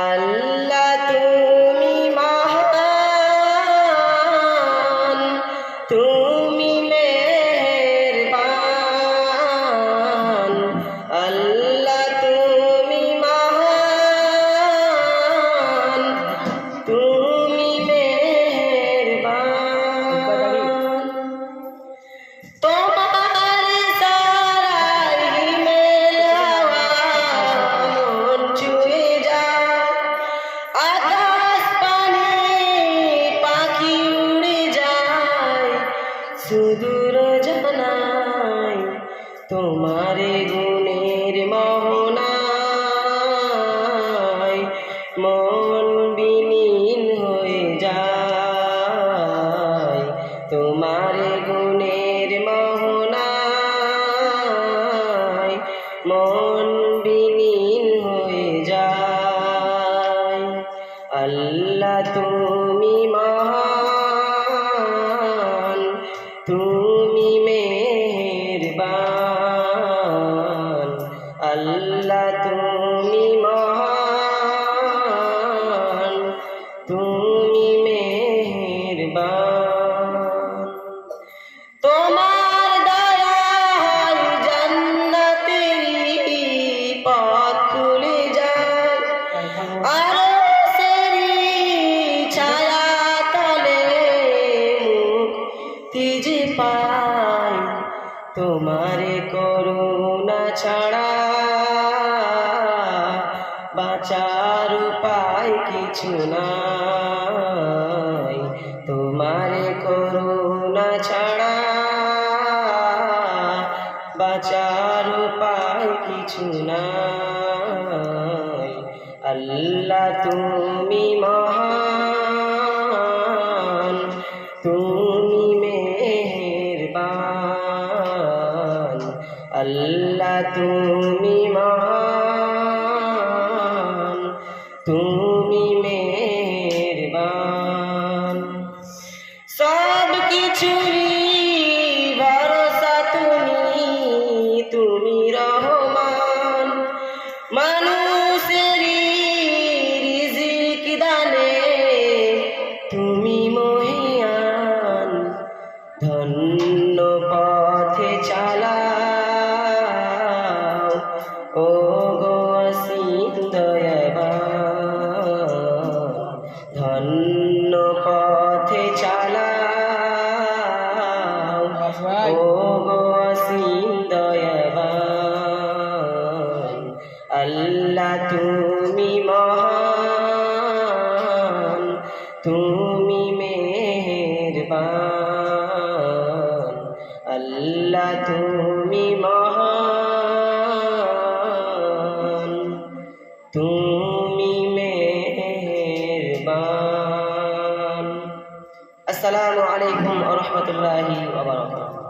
আল্লাহ তুমি মহান, তুমি মেহেরবান। আল্লাহ তুমি মহান, তুমি মেহেরবান। তোমার সারাই মেলাওয়া মন ছুঁয়ে যায়, আকাশ পানে পাখি উড়ে যায়, সুদূর জানায় তোমার গুণের মোহনায় মন বিলীন হয়ে যায়। তোমার গুণের মোহনায় মন বিলীন হয়ে যায়। আল্লাহ তুমি মহান, তুমি মেহেরবান। আল্লাহ তুমি মহান, তুমি মেহেরবান। তোমার দয়ায় জান্নাতেরই পথ খুলে যায়, আরশেরই ছায়া তলে মুক্তি যে পায়। তোমার করুণা ছাড়া বাঁচার উপায় কিছু নাই। তোমার করুণা ছাড়া বাঁচার উপায় কিছু নাই। আল্লাহ তুমি মহান, তুমি মেহেরবান। আল্লাহ তুমি মহান, তুমি মেহেরবান। সব কিছুরই ভরসা তুমি, তুমি রহমান। মানুষেরই রিজিক দানে তুমি মহিয়ান। ধন্য পথে চালাও ও গো অসীম দয়াবান। ধন্য পথে চালাও ও গো অসীম দয়াবান। আল্লাহ তুমি মহান, তুমি মেহেরবান। আল্লাহ তুমি মহান, তুমি মেহেরবান। আসসালামু আলাইকুম ওয়া রাহমাতুল্লাহি ওয়া বারাকাতুহু।